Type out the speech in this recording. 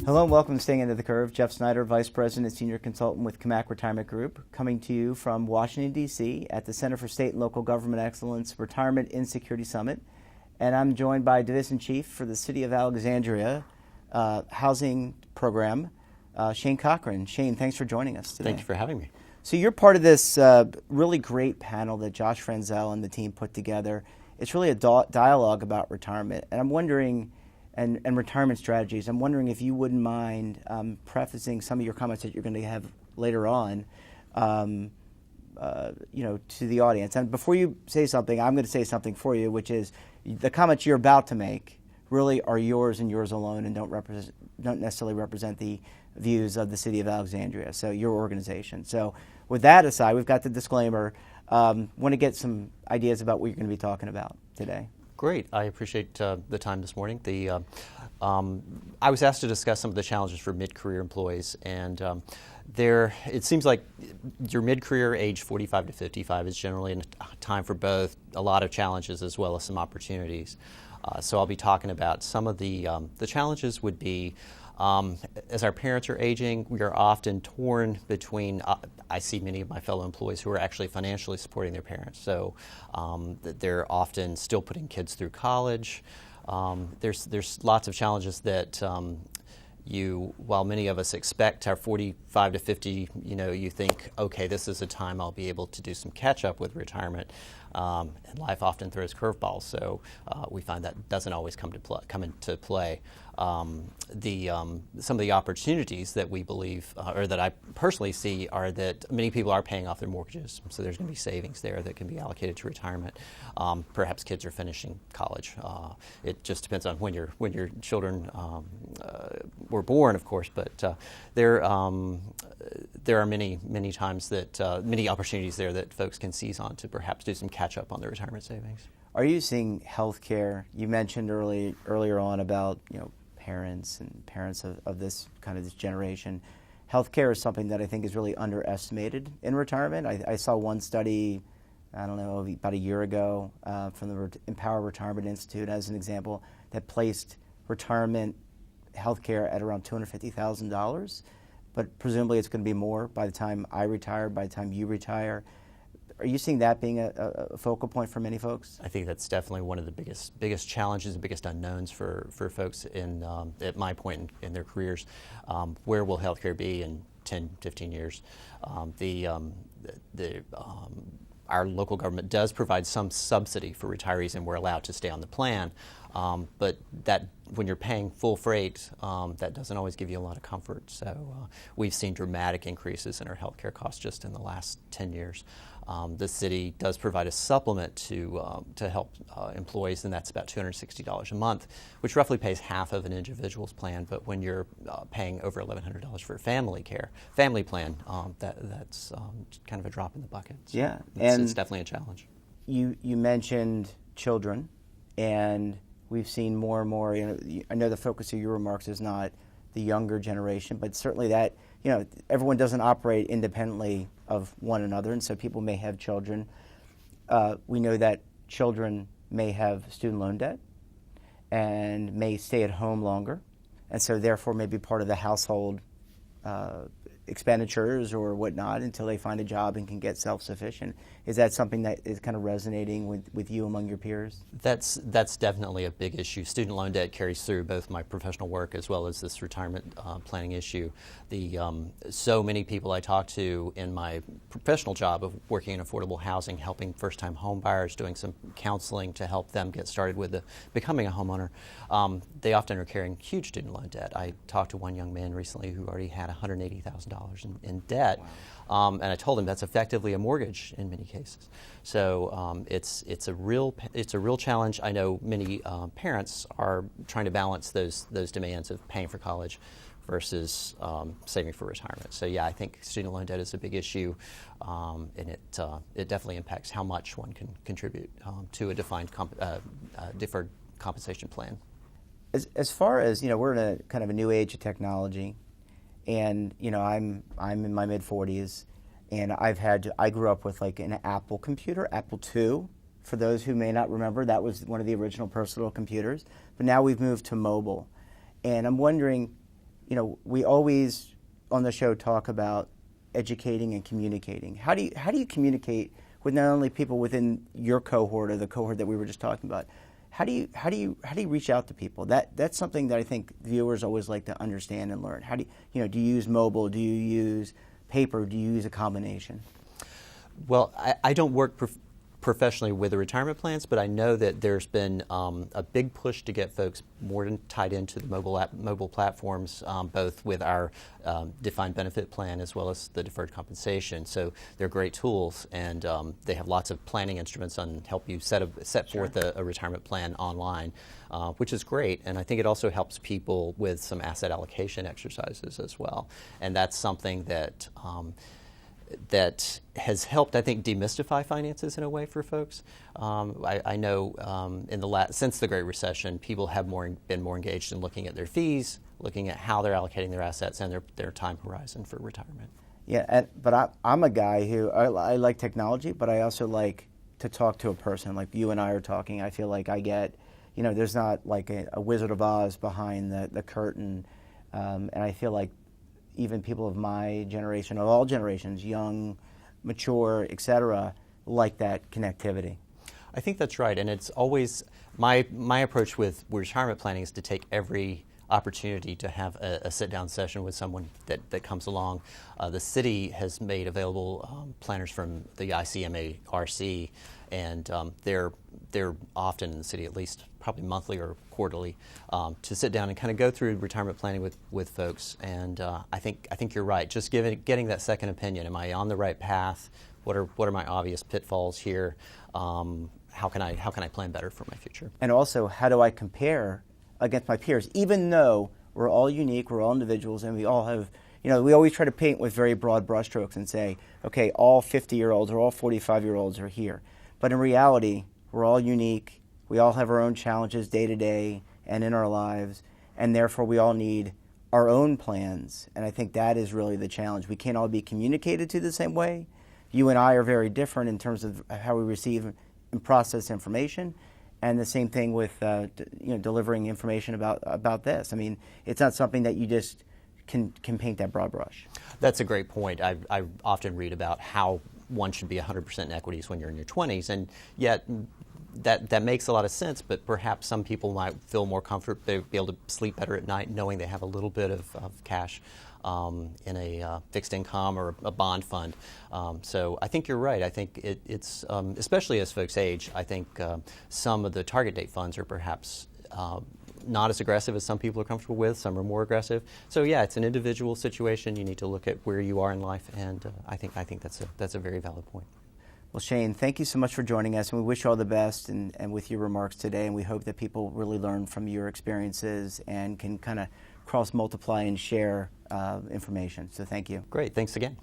Hello and welcome to Staying Into the Curve. Jeff Snyder, Vice President and Senior Consultant with CAMAC Retirement Group, coming to you from Washington, D.C. at the Center for State and Local Government Excellence Retirement Insecurity Summit. And I'm joined by Division Chief for the City of Alexandria Housing Program, Shane Cochran. Shane, thanks for joining us today. Thank you for having me. So you're part of this really great panel that Josh Frenzel and the team put together. It's really a dialogue about retirement. And I'm wondering, and retirement strategies. I'm wondering if you wouldn't mind prefacing some of your comments that you're going to have later on, to the audience. And before you say something, I'm going to say something for you, which is the comments you're about to make really are yours and yours alone, and don't necessarily represent the views of the City of Alexandria, so your organization. So with that aside, we've got the disclaimer. Want to get some ideas about what you're going to be talking about today. Great. I appreciate the time this morning. I was asked to discuss some of the challenges for mid-career employees, and it seems like your mid-career age 45 to 55 is generally a time for both a lot of challenges as well as some opportunities. So I'll be talking about some of the challenges would be, as our parents are aging, we are often torn between, I see many of my fellow employees who are actually financially supporting their parents. So they're often still putting kids through college. There's lots of challenges that while many of us expect our 45 to 50, you think, okay, this is a time I'll be able to do some catch up with retirement. And life often throws curveballs, so we find that doesn't always come into play. Some of the opportunities that we believe, or that I personally see, are that many people are paying off their mortgages, so there's going to be savings there that can be allocated to retirement. Perhaps kids are finishing college. It just depends on when your children were born, of course, but there are many times that many opportunities there that folks can seize on to perhaps do some catch up on their retirement savings. Are you seeing healthcare? You mentioned earlier on about parents of this generation. Healthcare is something that I think is really underestimated in retirement. I saw one study, I don't know, about a year ago from the Empower Retirement Institute as an example that placed retirement healthcare at around $250,000. But presumably it's going to be more by the time I retire, by the time you retire. Are you seeing that being a focal point for many folks? I think that's definitely one of the biggest challenges and biggest unknowns for folks at my point in their careers. Where will healthcare be in 10, 15 years? Our local government does provide some subsidy for retirees, and we're allowed to stay on the plan. But that, when you're paying full freight, that doesn't always give you a lot of comfort. So we've seen dramatic increases in our healthcare costs just in the last 10 years. The city does provide a supplement to help employees, and that's about $260 a month, which roughly pays half of an individual's plan. But when you're paying over $1,100 for a family plan, that's kind of a drop in the bucket. So yeah, it's definitely a challenge. You mentioned children, and we've seen more and more. I know the focus of your remarks is not the younger generation, but certainly that everyone doesn't operate independently of one another, and so people may have children. We know that children may have student loan debt and may stay at home longer, and so therefore may be part of the household expenditures or whatnot until they find a job and can get self-sufficient. Is that something that is kind of resonating with you among your peers? That's definitely a big issue. Student loan debt carries through both my professional work as well as this retirement planning issue. So many people I talk to in my professional job of working in affordable housing, helping first-time home buyers, doing some counseling to help them get started with becoming a homeowner, they often are carrying huge student loan debt. I talked to one young man recently who already had $180,000 in debt. Wow. And I told him that's effectively a mortgage in many cases. So it's a real challenge. I know many parents are trying to balance those demands of paying for college versus saving for retirement. So yeah, I think student loan debt is a big issue, and it definitely impacts how much one can contribute to a defined deferred compensation plan. As far as we're in a kind of a new age of technology. And I'm in my mid-40s, and I grew up with like an Apple computer, Apple II. For those who may not remember, that was one of the original personal computers. But now we've moved to mobile, and I'm wondering, we always on the show talk about educating and communicating. How do you communicate with not only people within your cohort or the cohort that we were just talking about? How do you reach out to people? That's something that I think viewers always like to understand and learn. How do you use mobile? Do you use paper? Do you use a combination? Well, I don't work professionally with the retirement plans, but I know that there's been a big push to get folks more tied into the mobile platforms, both with our defined benefit plan as well as the deferred compensation. So they're great tools, and they have lots of planning instruments on help you set forth a retirement plan online, which is great. And I think it also helps people with some asset allocation exercises as well. And that's something that that has helped, I think, demystify finances in a way for folks. I know since the Great Recession, people have been more engaged in looking at their fees, looking at how they're allocating their assets and their time horizon for retirement. Yeah, but I'm a guy who I like technology, but I also like to talk to a person. Like you and I are talking, I feel like I get, there's not like a Wizard of Oz behind the curtain, and I feel like even people of my generation, of all generations, young, mature, et cetera, like that connectivity. I think that's right, and it's always my approach with retirement planning is to take every opportunity to have a sit-down session with someone that comes along. The city has made available planners from the ICMA RC, and they're often in the city, at least probably monthly or quarterly, to sit down and kind of go through retirement planning with folks. And I think you're right. Just getting that second opinion. Am I on the right path? What are my obvious pitfalls here? How can I plan better for my future? And also, how do I compare against my peers? Even though we're all unique, we're all individuals, and we all have, we always try to paint with very broad brushstrokes and say, okay, all 50-year-olds or all 45-year-olds are here. But in reality, we're all unique. We all have our own challenges day to day and in our lives, and therefore we all need our own plans. And I think that is really the challenge. We can't all be communicated to the same way. You and I are very different in terms of how we receive and process information, and the same thing with delivering information about this. I mean, it's not something that you just can paint that broad brush. That's a great point. I often read about how one should be 100% in equities when you're in your 20s, and yet that makes a lot of sense, but perhaps some people might feel more comfort, be able to sleep better at night knowing they have a little bit of cash in a fixed income or a bond fund. So I think you're right. I think it's especially as folks age, I think some of the target date funds are perhaps not as aggressive as some people are comfortable with. Some are more aggressive. So yeah, it's an individual situation. You need to look at where you are in life, and I think that's a very valid point. Well, Shane, thank you so much for joining us, and we wish you all the best and with your remarks today, and we hope that people really learn from your experiences and can kind of cross-multiply and share information. So thank you. Great. Thanks again.